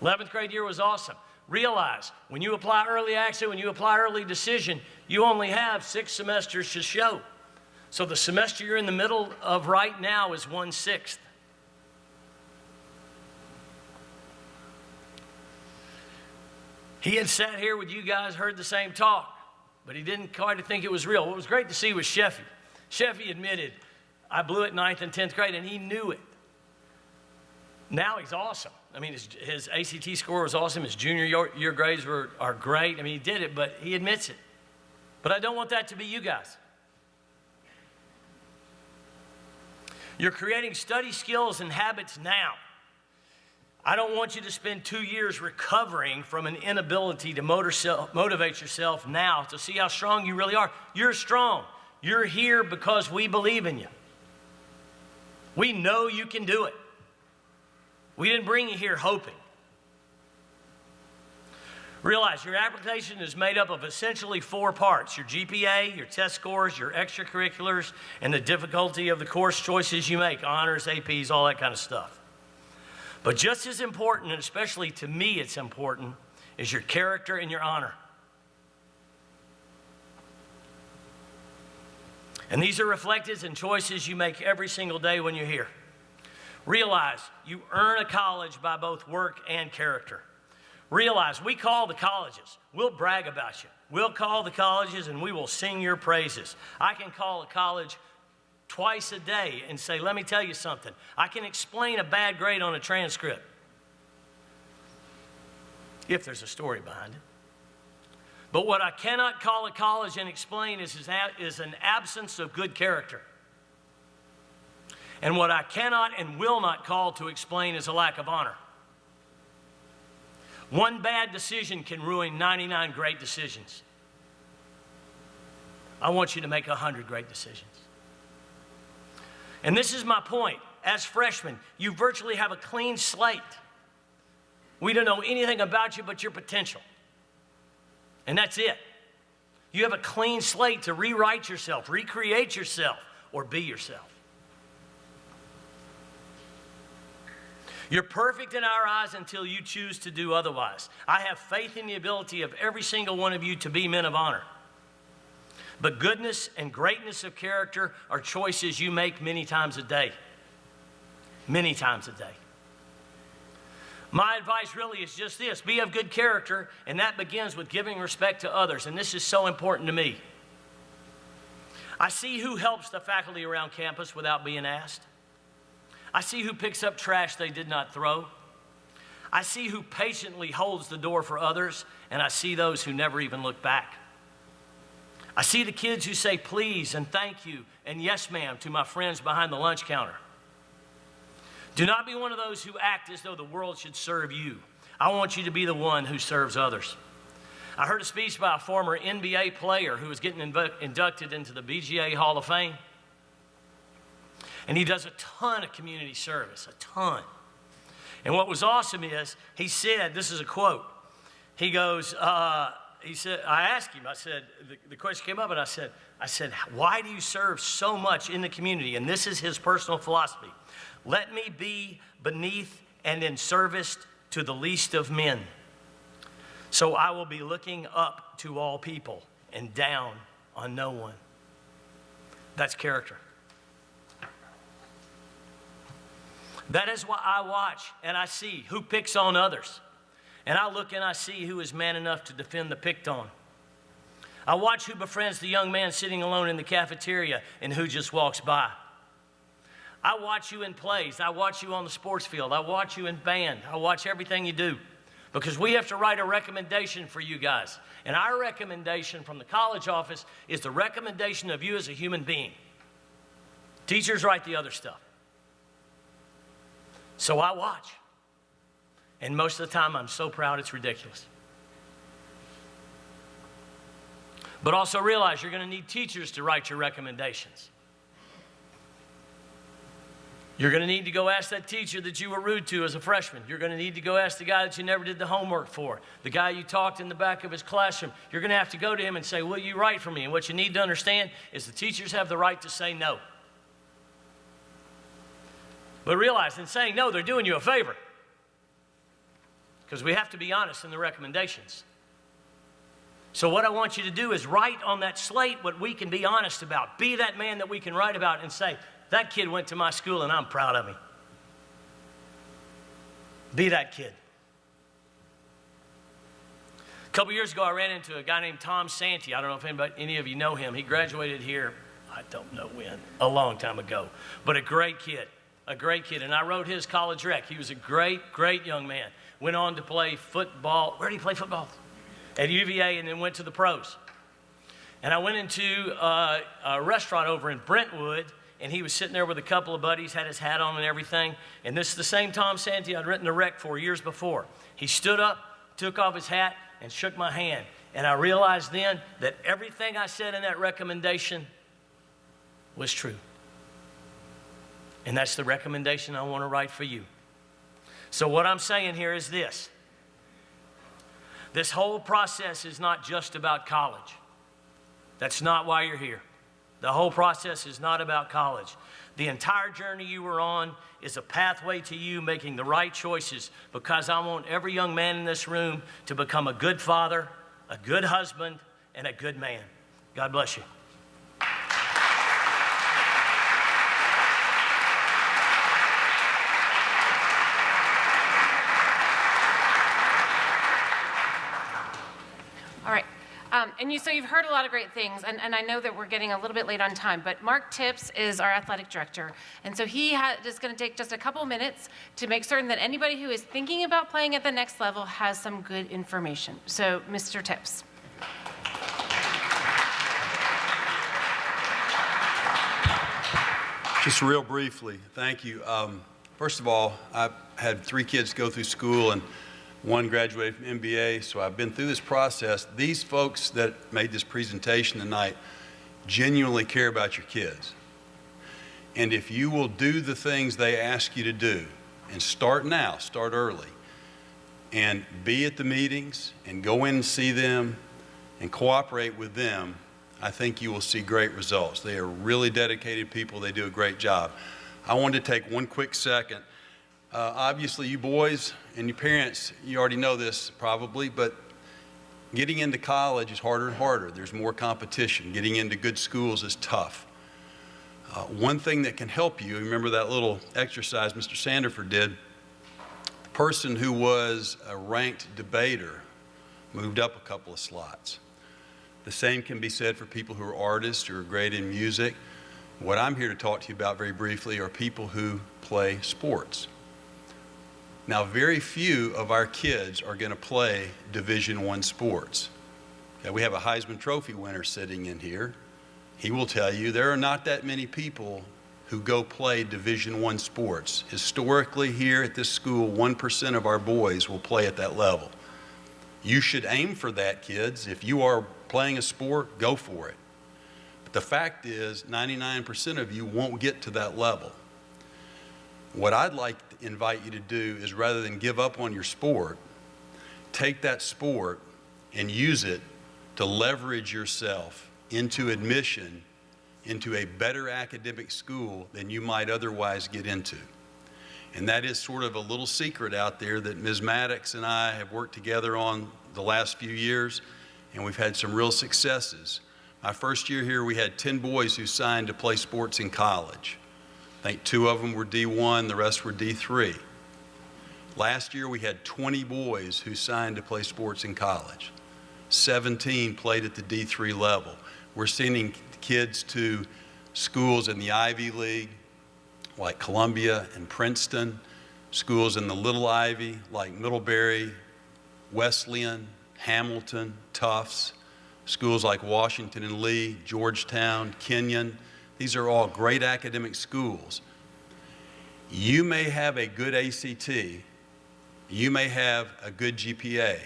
11th grade year was awesome. Realize, when you apply early access, when you apply early decision, you only have 6 semesters to show. So the semester you're in the middle of right now is 1/6. He had sat here with you guys, heard the same talk, but he didn't quite think it was real. What was great to see was Sheffy. Sheffy admitted, I blew it 9th and 10th grade, and he knew it. Now he's awesome. I mean, his ACT score was awesome. His junior year grades are great. I mean, he did it, but he admits it. But I don't want that to be you guys. You're creating study skills and habits now. I don't want you to spend 2 years recovering from an inability to motivate yourself now to see how strong you really are. You're strong. You're here because we believe in you. We know you can do it. We didn't bring you here hoping. Realize your application is made up of essentially 4 parts: your GPA, your test scores, your extracurriculars, and the difficulty of the course choices you make, honors, APs, all that kind of stuff. But just as important, and especially to me it's important, is your character and your honor. And these are reflected in choices you make every single day when you're here. Realize you earn a college by both work and character. Realize we call the colleges. We'll brag about you. We'll call the colleges and we will sing your praises. I can call a college twice a day and say, let me tell you something. I can explain a bad grade on a transcript if there's a story behind it. But what I cannot call a college and explain is an absence of good character. And what I cannot and will not call to explain is a lack of honor. One bad decision can ruin 99 great decisions. I want you to make 100 great decisions. And this is my point. As freshmen, you virtually have a clean slate. We don't know anything about you but your potential. And that's it. You have a clean slate to rewrite yourself, recreate yourself, or be yourself. You're perfect in our eyes until you choose to do otherwise. I have faith in the ability of every single one of you to be men of honor. But goodness and greatness of character are choices you make many times a day. Many times a day. My advice really is just this: be of good character, and that begins with giving respect to others, and this is so important to me. I see who helps the faculty around campus without being asked. I see who picks up trash they did not throw. I see who patiently holds the door for others, and I see those who never even look back. I see the kids who say please and thank you and yes ma'am to my friends behind the lunch counter. Do not be one of those who act as though the world should serve you. I want you to be the one who serves others. I heard a speech by a former NBA player who was getting inducted into the BGA Hall of Fame. And he does a ton of community service, a ton. And what was awesome is, he said, this is a quote, he goes, he said, I asked him, I said, the question came up and I said, why do you serve so much in the community? And this is his personal philosophy. Let me be beneath and in service to the least of men. So I will be looking up to all people and down on no one. That's character. That is why I watch and I see who picks on others. And I look and I see who is man enough to defend the picked on. I watch who befriends the young man sitting alone in the cafeteria and who just walks by. I watch you in plays. I watch you on the sports field. I watch you in band. I watch everything you do. Because we have to write a recommendation for you guys. And our recommendation from the college office is the recommendation of you as a human being. Teachers write the other stuff. So I watch. And most of the time, I'm so proud it's ridiculous. But also realize you're going to need teachers to write your recommendations. You're going to need to go ask that teacher that you were rude to as a freshman. You're going to need to go ask the guy that you never did the homework for, the guy you talked in the back of his classroom. You're going to have to go to him and say, will you write for me? And what you need to understand is the teachers have the right to say no. But realize in saying no, they're doing you a favor. Because we have to be honest in the recommendations. So what I want you to do is write on that slate what we can be honest about. Be that man that we can write about and say, that kid went to my school and I'm proud of him. Be that kid. A couple years ago, I ran into a guy named Tom Santee. I don't know if any of you know him. He graduated here, I don't know when, a long time ago. But a great kid. And I wrote his college rec. He was a great, great young man. Went on to play football. Where did he play football? At UVA, and then went to the pros. And I went into a restaurant over in Brentwood, and he was sitting there with a couple of buddies, had his hat on and everything. And this is the same Tom Santee I'd written the rec for years before. He stood up, took off his hat, and shook my hand. And I realized then that everything I said in that recommendation was true. And that's the recommendation I want to write for you. So what I'm saying here is this. This whole process is not just about college. That's not why you're here. The whole process is not about college. The entire journey you were on is a pathway to you making the right choices, because I want every young man in this room to become a good father, a good husband, and a good man. God bless you. All right. So you've heard a lot of great things, and I know that we're getting a little bit late on time, but Mark Tips is our athletic director, and so he is going to take just a couple minutes to make certain that anybody who is thinking about playing at the next level has some good information. So, Mr. Tips. Just real briefly, thank you. First of all, I've had 3 kids go through school, and 1 graduated from MBA, so I've been through this process. These folks that made this presentation tonight genuinely care about your kids. And if you will do the things they ask you to do, and start now, start early, and be at the meetings, and go in and see them, and cooperate with them, I think you will see great results. They are really dedicated people. They do a great job. I wanted to take one quick second. Obviously, you boys and your parents, you already know this probably, but getting into college is harder and harder. There's more competition. Getting into good schools is tough. One thing that can help you, remember that little exercise Mr. Sanderford did, the person who was a ranked debater moved up a couple of slots. The same can be said for people who are artists who are great in music. What I'm here to talk to you about very briefly are people who play sports. Now, very few of our kids are going to play Division I sports. Okay, we have a Heisman Trophy winner sitting in here. He will tell you there are not that many people who go play Division I sports. Historically, here at this school, 1% of our boys will play at that level. You should aim for that, kids. If you are playing a sport, go for it. But the fact is, 99% of you won't get to that level. What I'd like to invite you to do is, rather than give up on your sport, take that sport and use it to leverage yourself into admission into a better academic school than you might otherwise get into. And that is sort of a little secret out there that Ms. Maddox and I have worked together on the last few years, and we've had some real successes. My first year here, we had 10 boys who signed to play sports in college. I think 2 of them were D1, the rest were D3. Last year, we had 20 boys who signed to play sports in college. 17 played at the D3 level. We're sending kids to schools in the Ivy League, like Columbia and Princeton, schools in the Little Ivy, like Middlebury, Wesleyan, Hamilton, Tufts, schools like Washington and Lee, Georgetown, Kenyon. These are all great academic schools. You may have a good ACT, you may have a good GPA,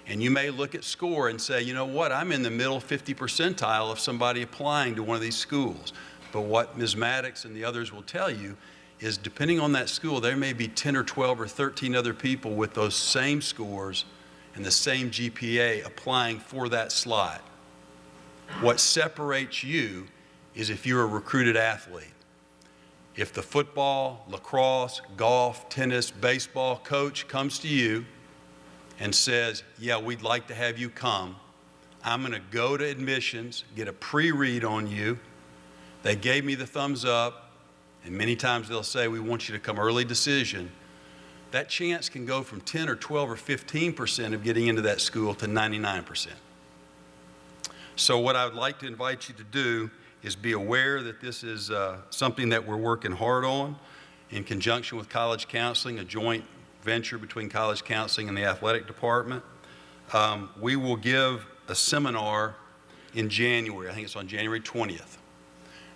and you may look at score and say, you know what, I'm in the middle 50 percentile of somebody applying to one of these schools. But what Ms. Maddox and the others will tell you is, depending on that school, there may be 10 or 12 or 13 other people with those same scores and the same GPA applying for that slot. What separates you is if you're a recruited athlete. If the football, lacrosse, golf, tennis, baseball coach comes to you and says, yeah, we'd like to have you come, I'm going to go to admissions, get a pre-read on you. They gave me the thumbs up, and many times they'll say, we want you to come early decision. That chance can go from 10 or 12 or 15% of getting into that school to 99%. So what I would like to invite you to do is be aware that this is something that we're working hard on in conjunction with college counseling, a joint venture between college counseling and the athletic department. We will give a seminar in January. I think it's on January 20th.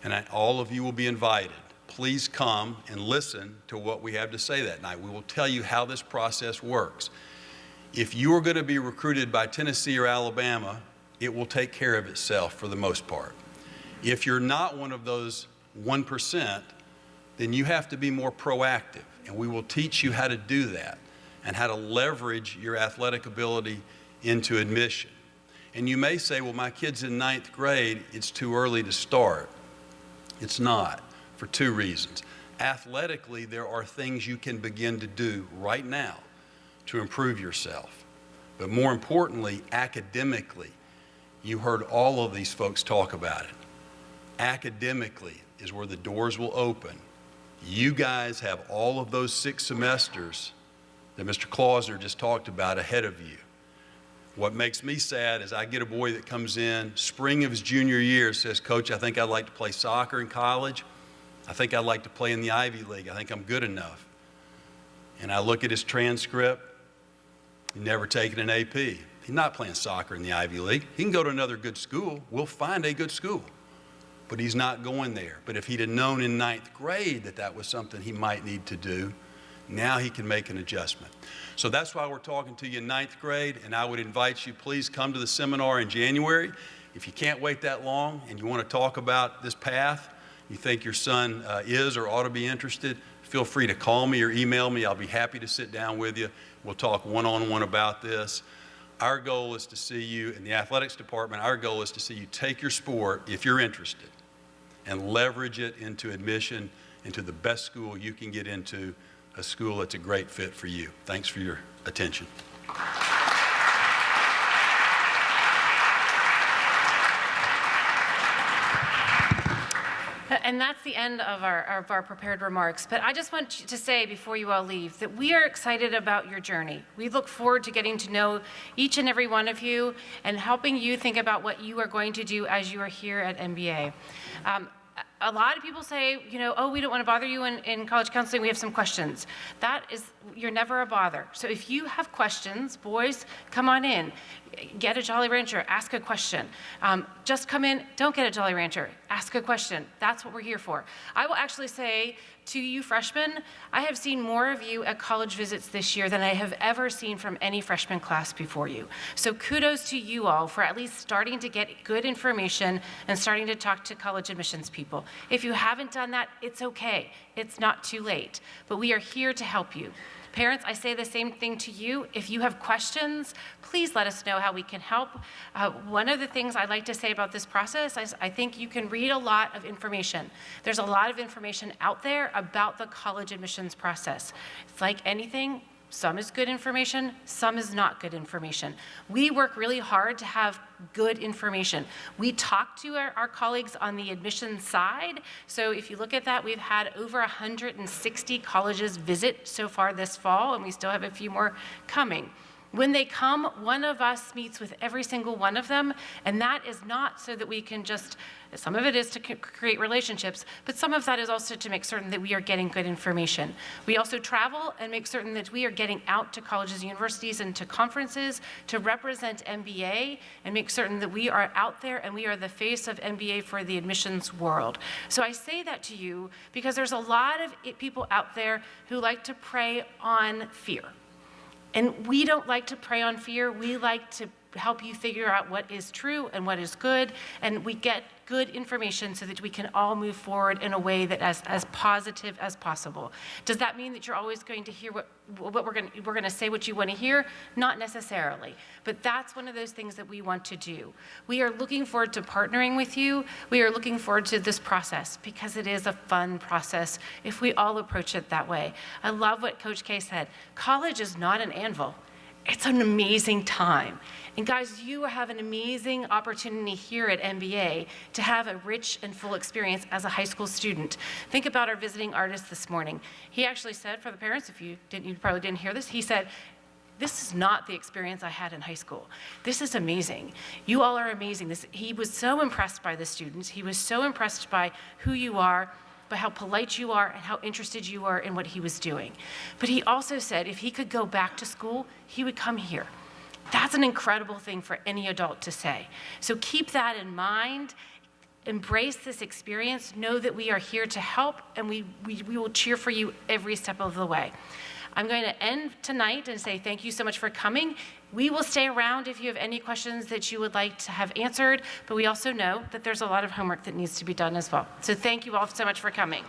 And all of you will be invited. Please come and listen to what we have to say that night. We will tell you how this process works. If you are going to be recruited by Tennessee or Alabama, it will take care of itself for the most part. If you're not one of those 1%, then you have to be more proactive, and we will teach you how to do that and how to leverage your athletic ability into admission. And you may say, well, my kid's in 9th grade, it's too early to start. It's not. for 2 reasons. Athletically, there are things you can begin to do right now to improve yourself. But more importantly, academically, you heard all of these folks talk about it. Academically is where the doors will open. You guys have all of those 6 semesters that Mr. Clauser just talked about ahead of you. What makes me sad is I get a boy that comes in spring of his junior year, says, Coach, I think I'd like to play soccer in college. I think I'd like to play in the Ivy League. I think I'm good enough. And I look at his transcript. He's never taken an AP. He's not playing soccer in the Ivy League. He can go to another good school. We'll find a good school. But he's not going there. But if he'd have known in 9th grade that that was something he might need to do, now he can make an adjustment. So that's why we're talking to you in 9th grade, and I would invite you, please come to the seminar in January. If you can't wait that long and you want to talk about this path, you think your son is or ought to be interested, feel free to call me or email me. I'll be happy to sit down with you. We'll talk one-on-one about this. Our goal is to see you in the athletics department. Our goal is to see you take your sport, if you're interested, and leverage it into admission into the best school you can get into, a school that's a great fit for you. Thanks for your attention. And that's the end of our prepared remarks. But I just want to say before you all leave that we are excited about your journey. We look forward to getting to know each and every one of you and helping you think about what you are going to do as you are here at MBA. A lot of people say, you know, oh, we don't want to bother you in college counseling. We have some questions. You're never a bother. So if you have questions, boys, come on in. Get a Jolly Rancher, ask a question. Just come in, don't get a Jolly Rancher, ask a question. That's what we're here for. I will actually say to you freshmen, I have seen more of you at college visits this year than I have ever seen from any freshman class before you. So kudos to you all for at least starting to get good information and starting to talk to college admissions people. If you haven't done that, it's okay. It's not too late. But we are here to help you. Parents, I say the same thing to you. If you have questions, please let us know how we can help. One of the things I like to say about this process is I think you can read a lot of information. There's a lot of information out there about the college admissions process. It's like anything. Some is good information, some is not good information. We work really hard to have good information. We talk to our colleagues on the admissions side. So if you look at that, we've had over 160 colleges visit so far this fall, and we still have a few more coming. When they come, one of us meets with every single one of them, and that is not so that we can just, some of it is to create relationships, but some of that is also to make certain that we are getting good information. We also travel and make certain that we are getting out to colleges and universities and to conferences to represent MBA and make certain that we are out there and we are the face of MBA for the admissions world. So I say that to you because there's a lot of people out there who like to prey on fear. And we don't like to prey on fear. We like to help you figure out what is true and what is good, and we get good information so that we can all move forward in a way that as positive as possible. Does that mean that you're always going to hear what we're going to say what you want to hear? Not necessarily, but that's one of those things that we want to do. We are looking forward to partnering with you. We are looking forward to this process because it is a fun process if we all approach it that way. I love what Coach K said. College is not an anvil. It's an amazing time. And guys, you have an amazing opportunity here at MBA to have a rich and full experience as a high school student. Think about our visiting artist this morning. He actually said, for the parents, if you probably didn't hear this, he said, this is not the experience I had in high school. This is amazing. You all are amazing. He was so impressed by the students. He was so impressed by who you are, by how polite you are and how interested you are in what he was doing. But he also said if he could go back to school, he would come here. That's an incredible thing for any adult to say. So keep that in mind. Embrace this experience. Know that we are here to help, and we will cheer for you every step of the way. I'm going to end tonight and say thank you so much for coming. We will stay around if you have any questions that you would like to have answered, but we also know that there's a lot of homework that needs to be done as well. So thank you all so much for coming.